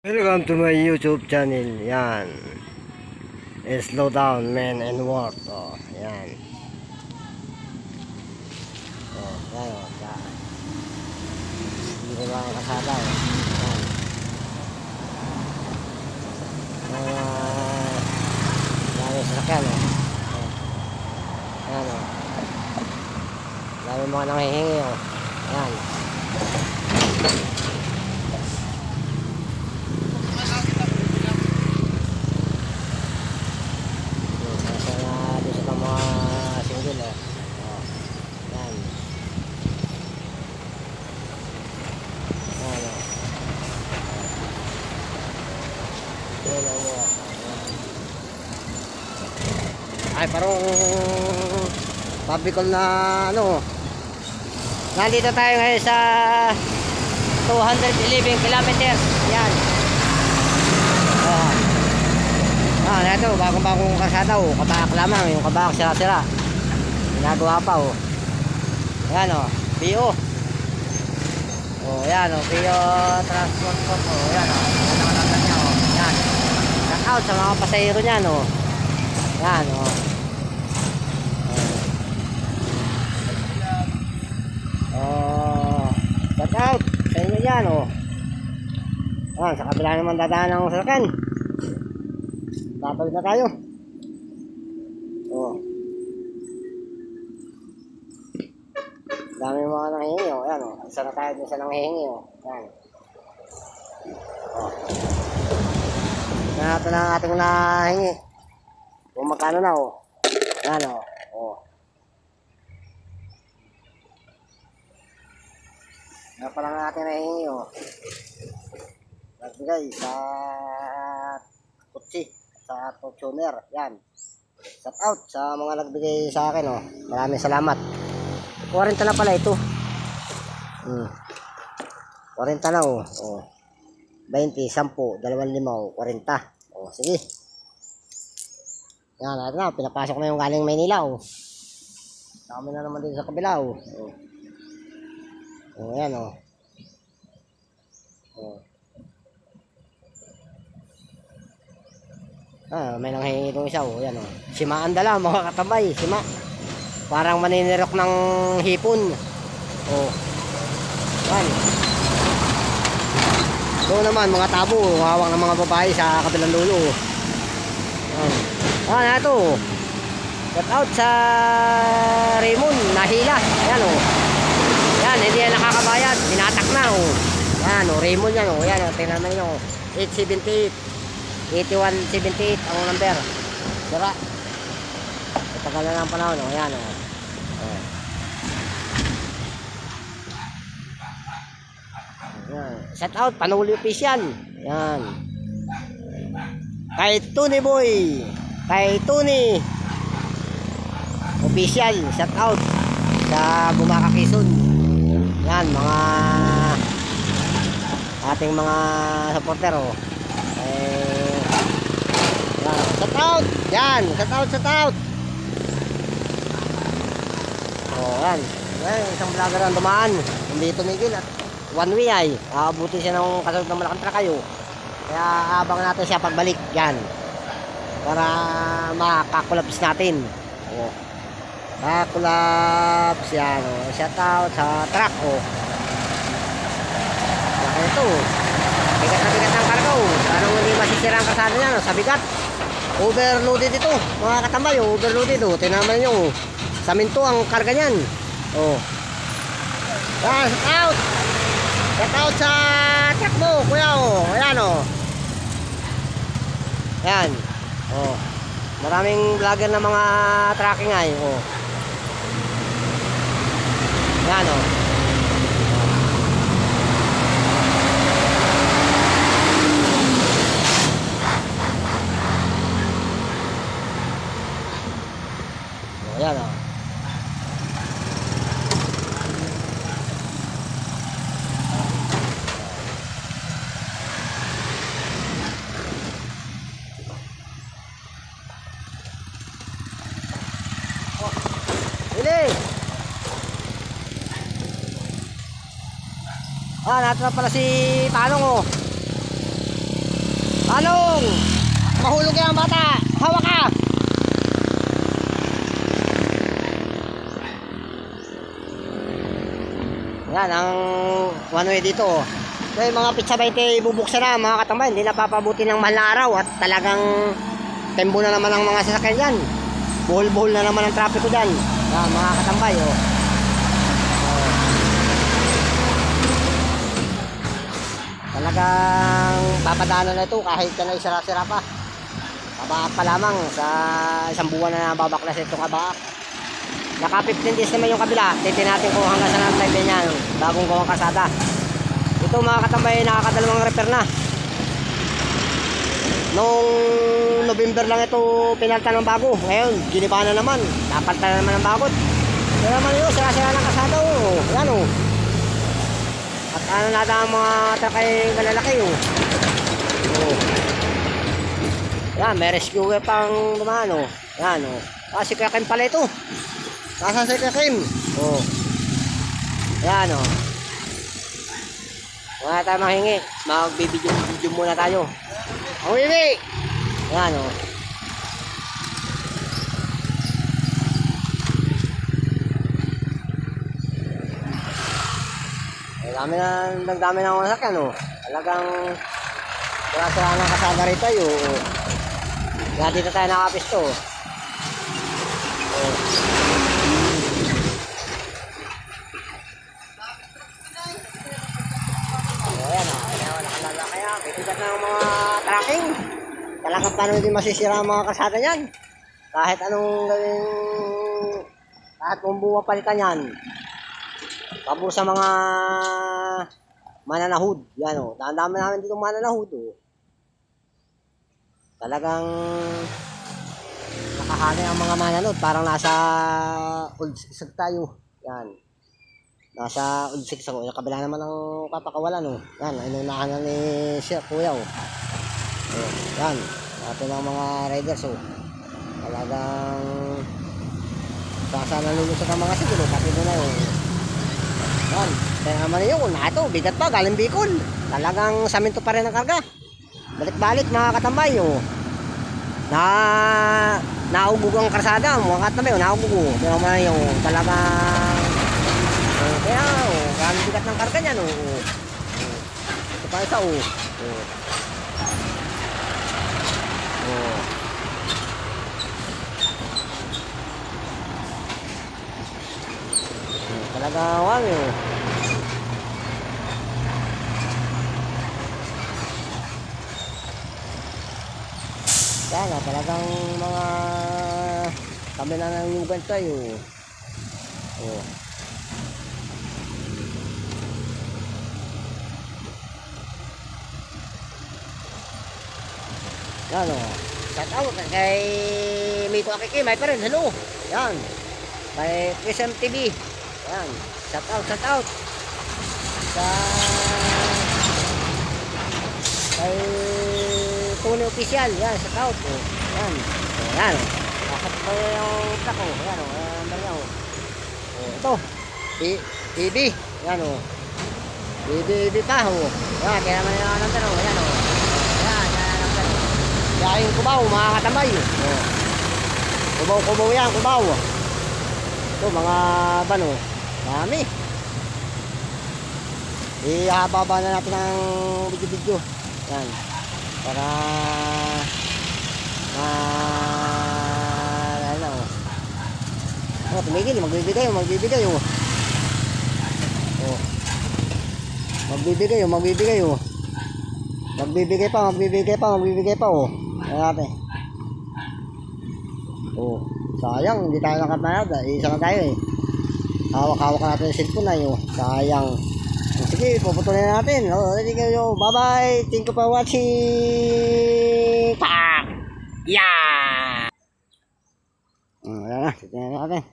Welcome to my YouTube channel. Yan. Slow down, man, and work. Oh, yan. Oh, yan, oh. Hindi ko lang kasada. Oh. Yan. Dami sasakyan. Oh. Yan, oh. Dami mga nanghihingi. Oh. Yan. Ay, parang pabikol na ano. Nandito tayo ngayon sa 211 kilometers. Yan. Ito, bagong kasada. Kabak lamang. Yung kabak sira-sira. Ginagawa pa. Ayan o. PO. Ayan o. PO Transport Co. Ayan o. Ayan niya o. Ayan. Shout out sa mga pasahero niyan o. Ayan o. Shout out sa inyo yan o. Ayan, sa kabila naman dadaan ng sasakyan. Tatawid na tayo. Dami mga nanghihingi o. Ayan o. Isa na tayo din sa nanghihingi o. Ayan. Ito na ang ating nahingi. Kung magkano na o. Ayan o. Yan pa lang natin nahingi o. Nagbigay sa kutsi, sa Fortuner. Yan. Shout out sa mga nagbigay sa akin o. Maraming salamat. 40 na pala ito. 40 na o. 20, 10, 25, 40. O, sige. Yan, ito na. Pinapasok na yung galing Maynila o. Dami na naman dito sa kabila o. Ayan o. May nanghihingi itong isa o. Ayan o. Simaan dala mga katabay. Sima. Parang maninirok ng hipon. Ayan. Ito naman mga tabo. Hawak ng mga babae sa kabilang dulo. Ayan ito. Shout out sa Raymond Nahila. Ayan o. Yan, hindi yan nakakabayad. Binatak na o. Yan o. Raymond yan o. Yan o. Tingnan naman nyo. 878 8178 ang number. Sira. Tagal na ng panahon o. Yan o. Shout out, Panuli Official. Yan. Kay Tony Boy. Kay Tony Official. Shout out sa Bumaka Quezon. Yan, mga ating mga supporter o. Shout out. Yan, shout out. Yan. Isang vlogger ang dumaan. Hindi tumigil at one way ay aabutin siya ng kasunod ng malaking truck kayo. Kaya abangan natin siya pagbalik. Yan. Para makakulaps natin. Makakulaps. Yan. Shout out sa truck o. Laki ito. Bigat na bigat ng karga o. Parang hindi masisira ang kasada niya. Sa bigat. Overloaded ito. Mga katambay o. Overloaded o. Tinaman nyo o. Saminto ang karga niyan. Yan. Shout out. Shout out sa truck mo, kuya o. Ayan o. Ayan. Maraming vlogger na mga tracking ay. Ayan o. Ayan o. Nato na pala si Tanong o. Along! Mahulog yan bata! Hawak ka! Yan ang one way dito. So yung mga pizza 20 bubuksan na mga katambay. Hindi napapabuti ng mahal na araw. At talagang tembo na naman ang mga sasakyan dyan. Buhol-buhol na naman ang trapiko dyan. Yan mga katambay. Oh. Talagang papadaanan na ito kahit ka na isara-sira pa. Kabaak pa lamang sa isang buwan na babaklas itong kabaak. Naka 15 days naman yung kabila. Titin natin kung hanggang saan ang time niya. Bagong gawang kasada. Ito mga katambay, nakakadalawang repair na. Noong November lang ito pinalta ng bago. Ngayon, giniba na naman. Napalta na naman ng bagot. Kaya naman yun, sira-sira ng kasada. Oh. Yan o. At ano nata ang mga trakay malalaki. Oh. Oh. Yan, may rescuer pang dumaan. Oh. Yan o. Si Kuya Kim pala ito. Nasaan si Kuya Kim? Oh. Yan o. Wala tayo mahingi. Magbibidyo muna tayo. Ang hindi! Yan o. Dami na ang masakyan o. Talagang sira-sira ng kasada rito tayo. Kaya dito tayo nakapisto. O. Ayan o. Kaya bibigat na ang mga tracking. Talagang paano din masisira ang mga kasada yan. Kahit anong gawing kahit kung buwa palitan yan. Pabor sa mga mananahod. Yan o. Dami namin dito mananahod o. Talagang nakahanay ang mga mananahod. Parang nasa old sigsag tayo. Yan. Nasa old sigsag o. Kabila naman ang papakawalan o. Yan. Inunahan na ni Sir Kuya o. O. Yan. Natin ang mga riders o. Talagang sasa nalulusot ang mga siguro. Pati doon na o. Yan. Kaya naman yun, ito, bigat pa, galing Bicol. Talagang saminto pa rin ang karga. Balik-balik mga katambay, oh. Naugug ang karsada, mga katambay, oh, naugug. Kaya naman yun, talagang kaya, oh, galing bigat ng karga niyan, oh. Ito pa isa, oh. Oh. Talagang wag yun. Kaya talagang mga kami na ng yugan tayo. Oh. Yan o. Shout out kay Miko Akiki. May pa rin. Hello. Yan. Kay Prism TV. Yan. Shout out. Sa kay Tony Official. Yan. Shout out. Oh. Yan. Oh, yan. Bakit pa yung tako. Yan o. Oh. Ito. TV. Yan o. BB pa o. Yan. Kaya naman yung anong tanong. Yan o. Yan. Yakin kubaw mga katambay. Oh. Kubaw yan. Kubaw. Ito mga bano. Dami. Ihaba na natin ang video-video. Yan. Para ano. Tumigil. Magbibigay. Oh. Oh. Magbibigay. Oh. Magbibigay pa. Oh. Ayan. Oh. Sayang. Hindi tayo nakapayad. Isa na tayo eh. Hawak-hawak natin yung cellphone na yun. Sayang. Sige, puputulin natin. Ready kayo. Bye-bye. Thank you for watching. Pa! Yeah! Wala na. Tignan natin.